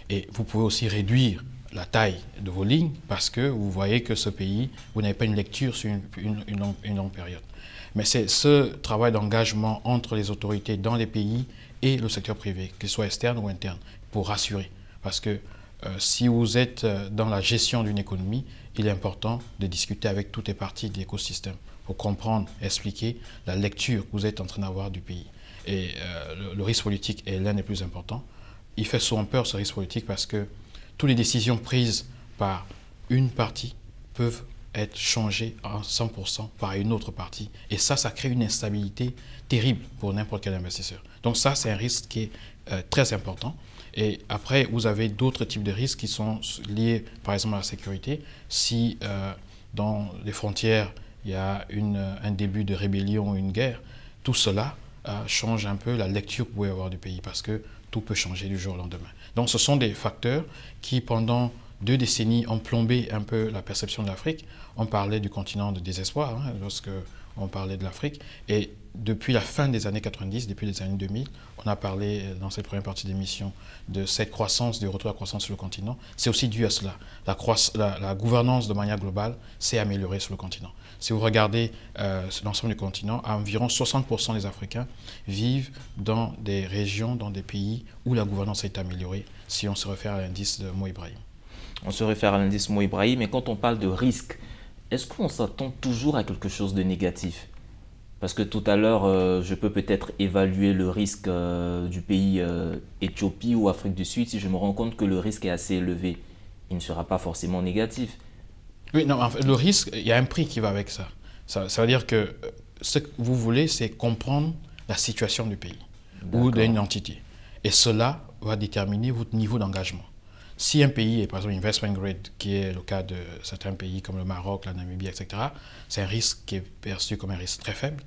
Et vous pouvez aussi réduire la taille de vos lignes parce que vous voyez que ce pays, vous n'avez pas une lecture sur une longue période. Mais c'est ce travail d'engagement entre les autorités dans les pays et le secteur privé, qu'il soit externe ou interne, pour rassurer. Parce que si vous êtes dans la gestion d'une économie, il est important de discuter avec toutes les parties de l'écosystème pour comprendre, expliquer la lecture que vous êtes en train d'avoir du pays. Et le risque politique est l'un des plus importants. Il fait souvent peur, ce risque politique, parce que toutes les décisions prises par une partie peuvent être changées à 100% par une autre partie. Et ça crée une instabilité terrible pour n'importe quel investisseur. Donc ça, c'est un risque qui est très important. Et après, vous avez d'autres types de risques qui sont liés, par exemple, à la sécurité. Si dans les frontières, il y a un début de rébellion ou une guerre, tout cela change un peu la lecture que vous pouvez avoir du pays parce que tout peut changer du jour au lendemain. Donc ce sont des facteurs qui, pendant 2 décennies, ont plombé un peu la perception de l'Afrique. On parlait du continent de désespoir, lorsque on parlait de l'Afrique. Et depuis la fin des années 90, depuis les années 2000, on a parlé dans cette première partie d'émission de cette croissance, du retour à la croissance sur le continent. C'est aussi dû à cela. La gouvernance de manière globale s'est améliorée sur le continent. Si vous regardez l'ensemble du continent, environ 60% des Africains vivent dans des régions, dans des pays où la gouvernance est améliorée, si on se réfère à l'indice de Mo Ibrahim. On se réfère à l'indice Mo Ibrahim, mais quand on parle de risque, est-ce qu'on s'attend toujours à quelque chose de négatif? Parce que tout à l'heure, je peux peut-être évaluer le risque du pays Éthiopie ou Afrique du Sud. Si je me rends compte que le risque est assez élevé, il ne sera pas forcément négatif. Oui, non, en fait, le risque, il y a un prix qui va avec ça. Ça veut dire que ce que vous voulez, c'est comprendre la situation du pays ou d'une entité. Et cela va déterminer votre niveau d'engagement. Si un pays est par exemple investment grade, qui est le cas de certains pays comme le Maroc, la Namibie, etc., c'est un risque qui est perçu comme un risque très faible.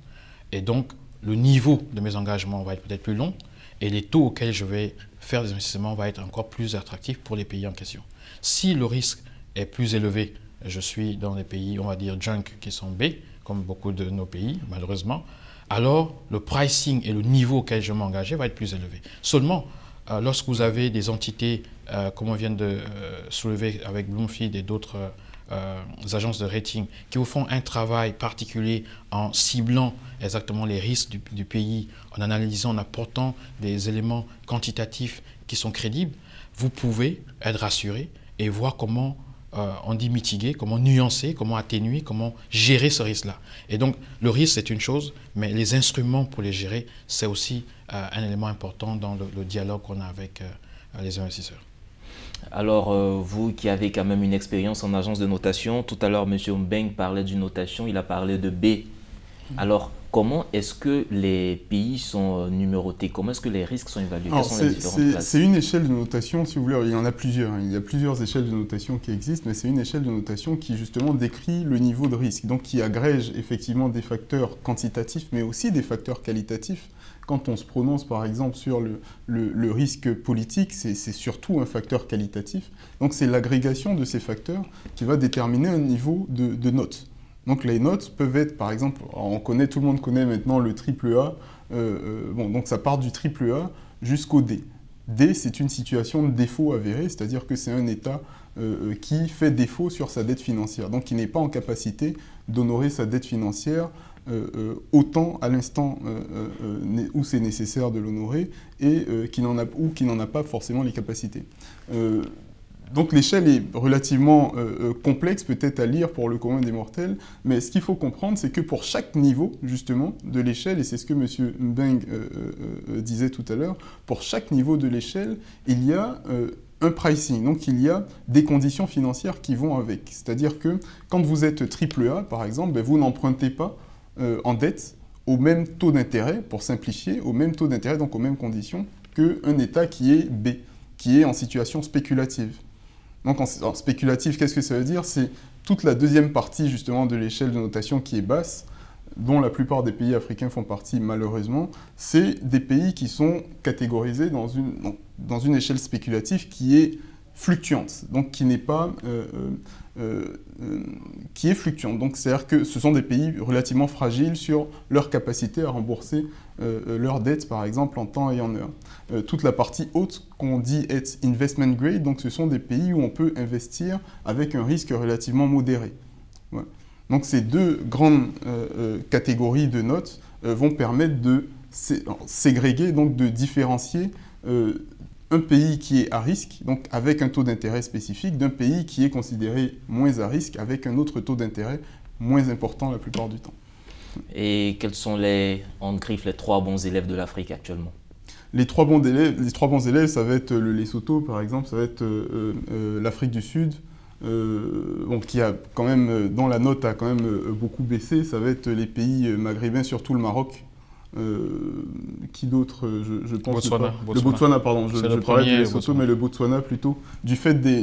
Et donc, le niveau de mes engagements va être peut-être plus long et les taux auxquels je vais faire des investissements vont être encore plus attractifs pour les pays en question. Si le risque est plus élevé, je suis dans des pays, on va dire, junk qui sont B, comme beaucoup de nos pays, malheureusement, alors le pricing et le niveau auquel je vais m'engager va être plus élevé. Seulement, lorsque vous avez des entités, comme on vient de soulever avec Bloomfield et d'autres agences de rating, qui vous font un travail particulier en ciblant exactement les risques du pays, en analysant, en apportant des éléments quantitatifs qui sont crédibles, vous pouvez être rassuré et voir comment on dit mitiguer, comment nuancer, comment atténuer, comment gérer ce risque-là. Et donc, le risque, c'est une chose, mais les instruments pour les gérer, c'est aussi un élément important dans le dialogue qu'on a avec les investisseurs. Alors, vous qui avez quand même une expérience en agence de notation, tout à l'heure, M. Mbeng parlait d'une notation, il a parlé de B. Alors, comment est-ce que les pays sont numérotés? Comment est-ce que les risques sont évalués? Quelles sont les différentes classes? C'est une échelle de notation, si vous voulez. Il y en a plusieurs. Il y a plusieurs échelles de notation qui existent, mais c'est une échelle de notation qui, justement, décrit le niveau de risque. Donc, qui agrège effectivement des facteurs quantitatifs, mais aussi des facteurs qualitatifs. Quand on se prononce, par exemple, sur le risque politique, c'est surtout un facteur qualitatif. Donc, c'est l'agrégation de ces facteurs qui va déterminer un niveau de notes. Donc les notes peuvent être, par exemple, tout le monde connaît maintenant le AAA, donc ça part du AAA jusqu'au D. D, c'est une situation de défaut avéré, c'est-à-dire que c'est un État qui fait défaut sur sa dette financière, donc qui n'est pas en capacité d'honorer sa dette financière autant à l'instant où c'est nécessaire de l'honorer et qui n'en a pas forcément les capacités. Donc l'échelle est relativement complexe peut-être à lire pour le commun des mortels, mais ce qu'il faut comprendre, c'est que pour chaque niveau justement de l'échelle, et c'est ce que M. Mbeng disait tout à l'heure, pour chaque niveau de l'échelle, il y a un pricing, donc il y a des conditions financières qui vont avec. C'est-à-dire que quand vous êtes AAA, par exemple, vous n'empruntez pas en dette au même taux d'intérêt, pour simplifier, au même taux d'intérêt, donc aux mêmes conditions, qu'un État qui est B, qui est en situation spéculative. Donc en spéculatif, qu'est-ce que ça veut dire? C'est toute la deuxième partie justement de l'échelle de notation qui est basse, dont la plupart des pays africains font partie malheureusement. C'est des pays qui sont catégorisés dans une échelle spéculative qui est fluctuante, donc qui n'est pas qui est fluctuante. Donc c'est-à-dire que ce sont des pays relativement fragiles sur leur capacité à rembourser leurs dettes, par exemple, en temps et en heure. Toute la partie haute qu'on dit être investment grade, donc ce sont des pays où on peut investir avec un risque relativement modéré. Voilà. Donc ces deux grandes catégories de notes vont permettre de ségréguer, donc de différencier un pays qui est à risque, donc avec un taux d'intérêt spécifique, d'un pays qui est considéré moins à risque, avec un autre taux d'intérêt moins important la plupart du temps. Et quels sont en griffe, les 3 bons élèves de l'Afrique actuellement? Les trois bons élèves, ça va être le Lesotho, par exemple, ça va être l'Afrique du Sud, qui a quand même, dont la note a quand même beaucoup baissé, ça va être les pays maghrébins, surtout le Maroc. Qui d'autre, je pense Botswana. Le Botswana, pardon, je parlais du Lesotho, mais le Botswana plutôt, du fait du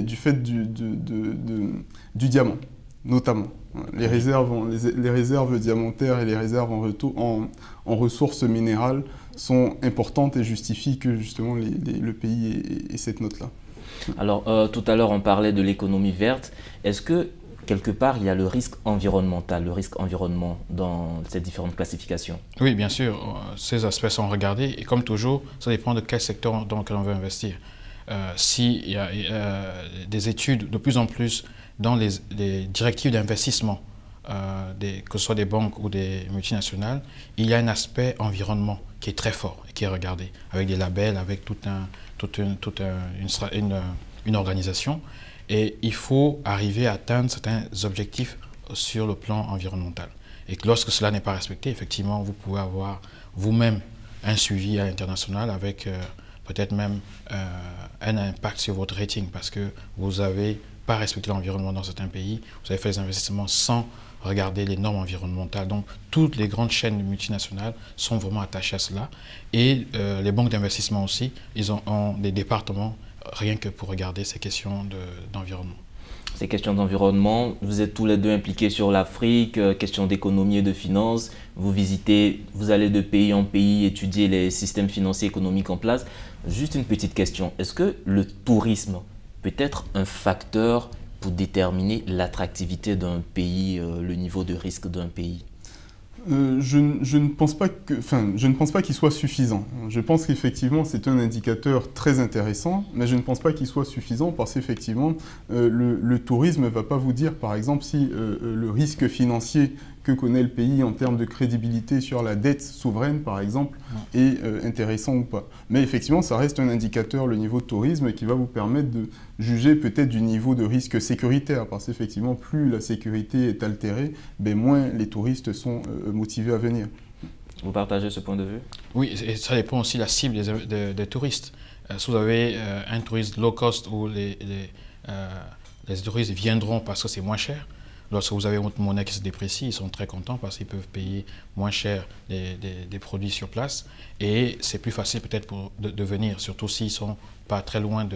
diamant, notamment. Les réserves diamantaires et les réserves en ressources minérales sont importantes et justifient que justement le pays ait cette note-là. Alors, tout à l'heure, on parlait de l'économie verte. Est-ce que quelque part, il y a le risque environnemental, le risque environnement dans ces différentes classifications. Oui, bien sûr, ces aspects sont regardés et comme toujours, ça dépend de quel secteur dans lequel on veut investir. S'il y a des études de plus en plus dans les directives d'investissement, que ce soit des banques ou des multinationales, il y a un aspect environnement qui est très fort et qui est regardé, avec des labels, avec toute une organisation. Et il faut arriver à atteindre certains objectifs sur le plan environnemental. Et que lorsque cela n'est pas respecté, effectivement, vous pouvez avoir vous-même un suivi à l'international avec peut-être même un impact sur votre rating parce que vous n'avez pas respecté l'environnement dans certains pays, vous avez fait des investissements sans regarder les normes environnementales. Donc, toutes les grandes chaînes multinationales sont vraiment attachées à cela. Et les banques d'investissement aussi, ils ont des départements rien que pour regarder ces questions d'environnement. Ces questions d'environnement, vous êtes tous les deux impliqués sur l'Afrique, questions d'économie et de finances. Vous visitez, vous allez de pays en pays étudier les systèmes financiers économiques en place. Juste une petite question, est-ce que le tourisme peut être un facteur pour déterminer l'attractivité d'un pays, le niveau de risque d'un pays? Je ne pense pas qu'il soit suffisant. Je pense qu'effectivement c'est un indicateur très intéressant, mais je ne pense pas qu'il soit suffisant parce qu'effectivement le tourisme ne va pas vous dire par exemple si le risque financier que connaît le pays en termes de crédibilité sur la dette souveraine par exemple est intéressant ou pas. Mais effectivement ça reste un indicateur, le niveau de tourisme, qui va vous permettre de juger peut-être du niveau de risque sécuritaire parce qu'effectivement plus la sécurité est altérée, moins les touristes sont motivés à venir. Vous partagez ce point de vue? Oui, et ça dépend aussi de la cible des touristes. Si vous avez un touriste low cost où les touristes viendront parce que c'est moins cher, lorsque vous avez votre monnaie qui se déprécie, ils sont très contents parce qu'ils peuvent payer moins cher des produits sur place et c'est plus facile peut-être de venir, surtout s'ils ne sont pas très loin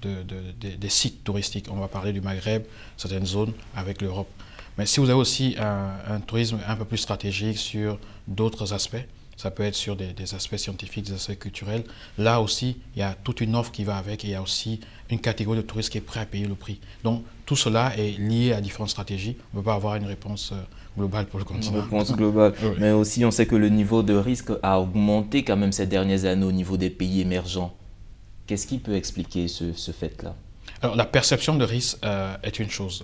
des sites touristiques. On va parler du Maghreb, certaines zones avec l'Europe. Mais si vous avez aussi un tourisme un peu plus stratégique sur d'autres aspects, ça peut être sur des aspects scientifiques, des aspects culturels. Là aussi, il y a toute une offre qui va avec et il y a aussi une catégorie de touristes qui est prêt à payer le prix. Donc, tout cela est lié à différentes stratégies. On ne peut pas avoir une réponse globale pour le continent. Une réponse globale. Oui. Mais aussi, on sait que le niveau de risque a augmenté quand même ces dernières années au niveau des pays émergents. Qu'est-ce qui peut expliquer ce fait-là? Alors, la perception de risque est une chose.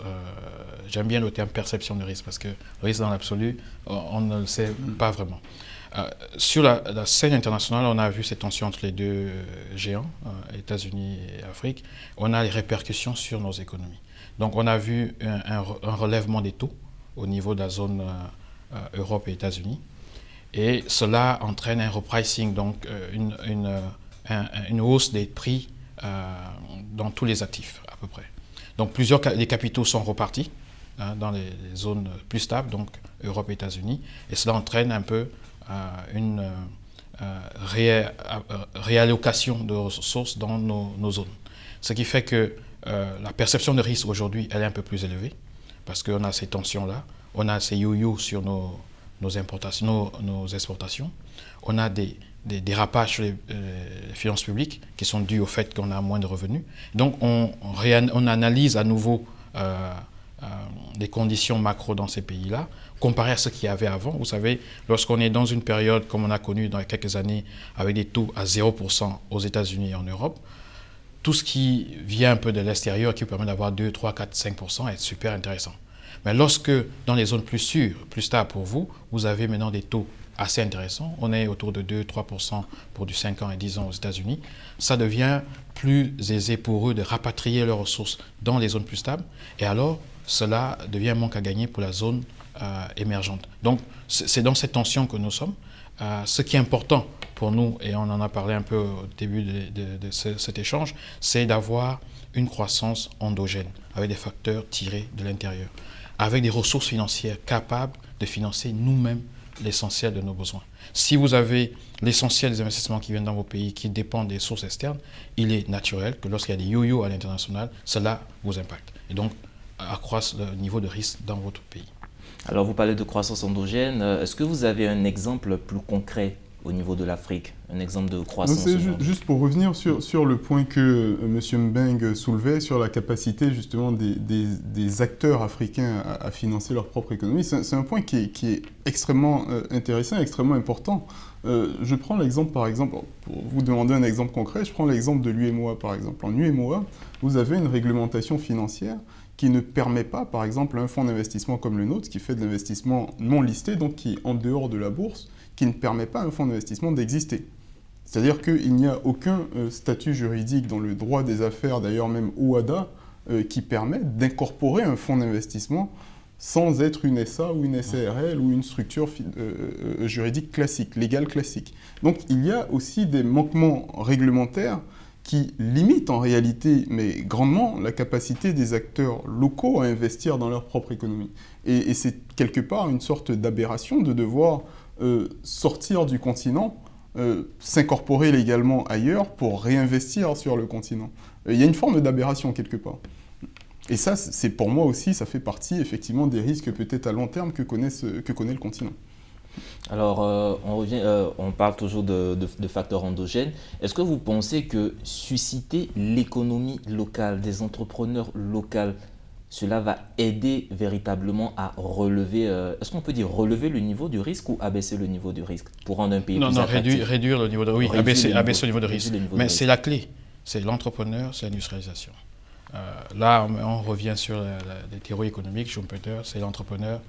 J'aime bien le terme perception de risque parce que le risque dans l'absolu, on ne le sait pas vraiment. Sur la scène internationale, on a vu ces tensions entre les deux géants, États-Unis et Afrique. On a les répercussions sur nos économies. Donc, on a vu un relèvement des taux au niveau de la zone Europe et États-Unis. Et cela entraîne un repricing, donc une hausse des prix dans tous les actifs à peu près. Donc, des capitaux sont repartis dans les zones plus stables, donc Europe et États-Unis. Et cela entraîne un peu une réallocation de ressources dans nos zones. Ce qui fait que la perception de risque aujourd'hui, elle est un peu plus élevée parce qu'on a ces tensions-là, on a ces yo-yo sur nos importations, nos exportations, on a des dérapages sur les finances publiques qui sont dus au fait qu'on a moins de revenus. Donc on analyse à nouveau les conditions macro dans ces pays-là, comparé à ce qu'il y avait avant. Vous savez, lorsqu'on est dans une période comme on a connu dans quelques années avec des taux à 0% aux États-Unis et en Europe, tout ce qui vient un peu de l'extérieur qui permet d'avoir 2, 3, 4, 5% est super intéressant. Mais lorsque dans les zones plus sûres, plus stables pour vous, vous avez maintenant des taux assez intéressants, on est autour de 2, 3% pour du 5 ans et 10 ans aux États-Unis, ça devient plus aisé pour eux de rapatrier leurs ressources dans les zones plus stables et alors cela devient un manque à gagner pour la zone émergente. Donc, c'est dans cette tension que nous sommes. Ce qui est important pour nous, et on en a parlé un peu au début de cet échange, c'est d'avoir une croissance endogène, avec des facteurs tirés de l'intérieur, avec des ressources financières capables de financer nous-mêmes l'essentiel de nos besoins. Si vous avez l'essentiel des investissements qui viennent dans vos pays, qui dépendent des sources externes, il est naturel que lorsqu'il y a des yo-yo à l'international, cela vous impacte. Et donc, accroisse le niveau de risque dans votre pays. Alors, vous parlez de croissance endogène. Est-ce que vous avez un exemple plus concret au niveau de l'Afrique? Un exemple de Non, croissance c'est aujourd'hui. juste pour revenir sur le point que M. Mbeng soulevait sur la capacité justement des acteurs africains à financer leur propre économie. C'est un point qui est extrêmement intéressant, extrêmement important. Je prends l'exemple, par exemple, pour vous demander un exemple concret, je prends l'exemple de l'UEMOA, par exemple. En UEMOA, vous avez une réglementation financière qui ne permet pas, par exemple, un fonds d'investissement comme le nôtre, qui fait de l'investissement non listé, donc qui est en dehors de la bourse, qui ne permet pas à un fonds d'investissement d'exister. C'est-à-dire qu'il n'y a aucun statut juridique dans le droit des affaires, d'ailleurs même OHADA, qui permet d'incorporer un fonds d'investissement sans être une SA ou une SARL ou une structure juridique classique, légale classique. Donc il y a aussi des manquements réglementaires qui limitent en réalité, mais grandement, la capacité des acteurs locaux à investir dans leur propre économie. Et c'est quelque part une sorte d'aberration de devoir sortir du continent, s'incorporer légalement ailleurs pour réinvestir sur le continent. Il y a une forme d'aberration quelque part. Et ça, c'est pour moi aussi, ça fait partie effectivement des risques peut-être à long terme que connaît le continent. Alors, on parle toujours de facteurs endogènes. Est-ce que vous pensez que susciter l'économie locale, des entrepreneurs locaux, cela va aider véritablement à relever, est-ce qu'on peut dire relever le niveau du risque ou abaisser le niveau du risque pour rendre un pays plus attractif? Non, réduire le niveau de risque, oui, abaisser le niveau de risque. Mais c'est la clé, c'est l'entrepreneur, c'est l'industrialisation. Là, on revient sur les théories économiques. Schumpeter, c'est l'entrepreneur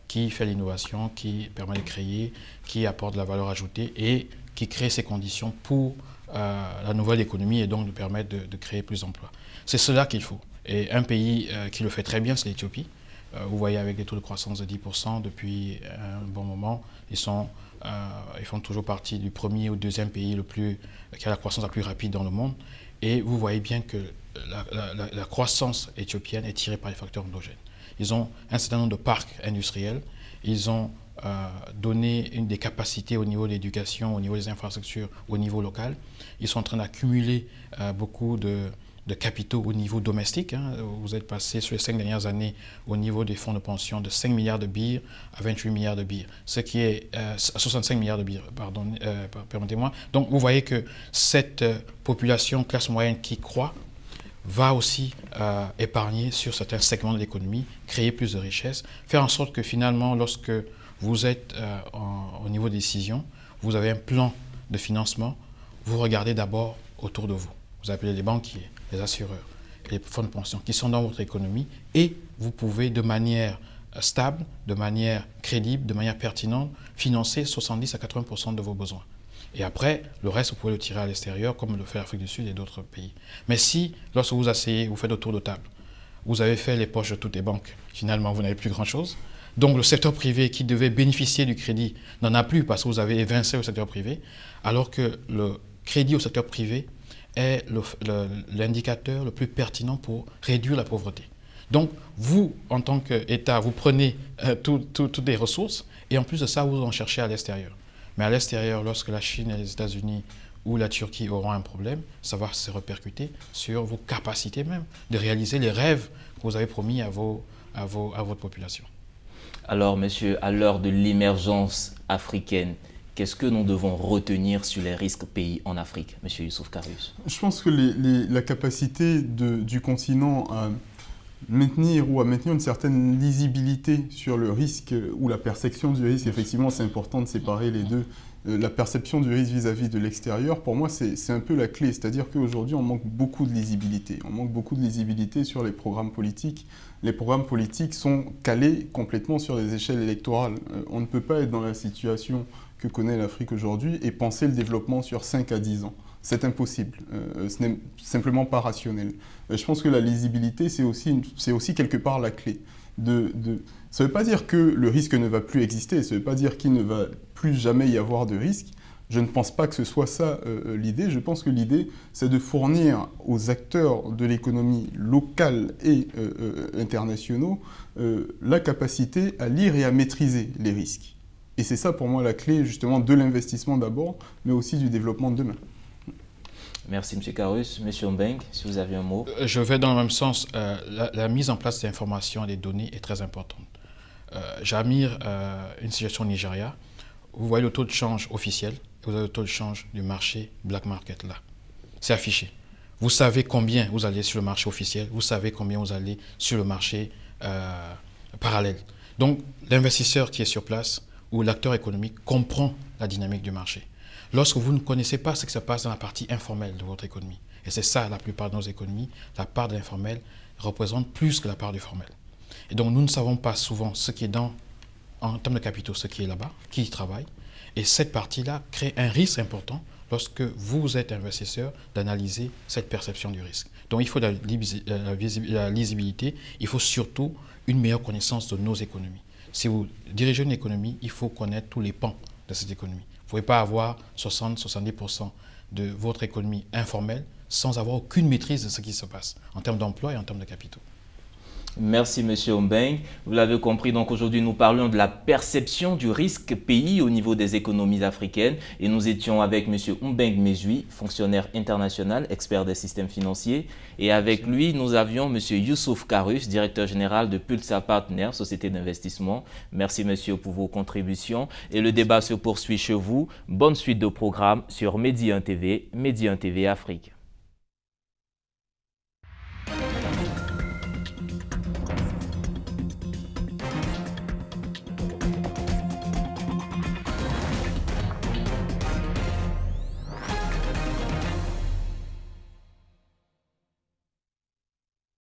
qui fait l'innovation, qui permet de créer, qui apporte de la valeur ajoutée et qui crée ces conditions pour la nouvelle économie et donc de permettre de créer plus d'emplois. C'est cela qu'il faut. Et un pays qui le fait très bien, c'est l'Éthiopie. Vous voyez avec des taux de croissance de 10% depuis un bon moment, ils font toujours partie du premier ou deuxième pays qui a la croissance la plus rapide dans le monde. Et vous voyez bien que la croissance éthiopienne est tirée par les facteurs endogènes. Ils ont un certain nombre de parcs industriels, ils ont donné des capacités au niveau de l'éducation, au niveau des infrastructures, au niveau local. Ils sont en train d'accumuler beaucoup de capitaux au niveau domestique. Vous êtes passé sur les 5 dernières années au niveau des fonds de pension de 5 milliards de birrs à 28 milliards de birrs, ce qui est 65 milliards de birrs, pardon, permettez-moi. Donc vous voyez que cette population classe moyenne qui croît va aussi épargner sur certains segments de l'économie, créer plus de richesses, faire en sorte que finalement, lorsque vous êtes au niveau des décisions, vous avez un plan de financement, vous regardez d'abord autour de vous. Vous appelez les banquiers, les assureurs, les fonds de pension qui sont dans votre économie et vous pouvez de manière stable, de manière crédible, de manière pertinente, financer 70 à 80% de vos besoins. Et après, le reste, vous pouvez le tirer à l'extérieur, comme le fait l'Afrique du Sud et d'autres pays. Mais si, lorsque vous asseyez, vous faites le tour de table, vous avez fait les poches de toutes les banques, finalement, vous n'avez plus grand-chose. Donc, le secteur privé qui devait bénéficier du crédit n'en a plus parce que vous avez évincé le secteur privé, alors que le crédit au secteur privé est l'indicateur le plus pertinent pour réduire la pauvreté. Donc, vous, en tant qu'État, vous prenez toutes les ressources et en plus de ça, vous en cherchez à l'extérieur. Mais à l'extérieur, lorsque la Chine et les États-Unis ou la Turquie auront un problème, ça va se répercuter sur vos capacités même de réaliser les rêves que vous avez promis à votre population. Alors, monsieur, à l'heure de l'émergence africaine, qu'est-ce que nous devons retenir sur les risques pays en Afrique, monsieur Youssouf Karius? Je pense que la capacité du continent à maintenir une certaine lisibilité sur le risque ou la perception du risque, effectivement c'est important de séparer les deux. La perception du risque vis-à-vis de l'extérieur, pour moi c'est un peu la clé, c'est-à-dire qu'aujourd'hui on manque beaucoup de lisibilité. On manque beaucoup de lisibilité sur les programmes politiques. Les programmes politiques sont calés complètement sur des échelles électorales. On ne peut pas être dans la situation que connaît l'Afrique aujourd'hui et penser le développement sur 5 à 10 ans. C'est impossible, ce n'est simplement pas rationnel. Je pense que la lisibilité, c'est aussi quelque part la clé. Ça ne veut pas dire que le risque ne va plus exister, ça ne veut pas dire qu'il ne va plus jamais y avoir de risque. Je ne pense pas que ce soit ça l'idée. Je pense que l'idée, c'est de fournir aux acteurs de l'économie locale et internationaux la capacité à lire et à maîtriser les risques. Et c'est ça pour moi la clé justement de l'investissement d'abord, mais aussi du développement de demain. Merci, M. Karius. M. Mbeng, si vous avez un mot. Je vais dans le même sens. La mise en place des informations et des données est très importante. J'admire une situation au Nigeria. Vous voyez le taux de change officiel vous avez le taux de change du marché black market là. C'est affiché. Vous savez combien vous allez sur le marché officiel, vous savez combien vous allez sur le marché parallèle. Donc, l'investisseur qui est sur place ou l'acteur économique comprend la dynamique du marché. Lorsque vous ne connaissez pas ce qui se passe dans la partie informelle de votre économie, et c'est ça la plupart de nos économies, la part de l'informel représente plus que la part du formel. Et donc, nous ne savons pas souvent ce qui est en termes de capitaux, ce qui est là-bas, qui y travaille. Et cette partie-là crée un risque important lorsque vous êtes investisseur d'analyser cette perception du risque. Donc il faut la lisibilité, il faut surtout une meilleure connaissance de nos économies. Si vous dirigez une économie, il faut connaître tous les pans de cette économie. Vous ne pouvez pas avoir 60-70% de votre économie informelle sans avoir aucune maîtrise de ce qui se passe en termes d'emploi et en termes de capitaux. Merci Monsieur Ombeng. Vous l'avez compris, donc aujourd'hui nous parlons de la perception du risque pays au niveau des économies africaines et nous étions avec Monsieur Ombeng Mejui, fonctionnaire international, expert des systèmes financiers, et avec lui nous avions Monsieur Youssouf Karus, directeur général de Pulsar Partners, société d'investissement. Merci Monsieur pour vos contributions et le débat se poursuit chez vous. Bonne suite de programmes sur Medi 1 TV, Medi 1 TV Afrique.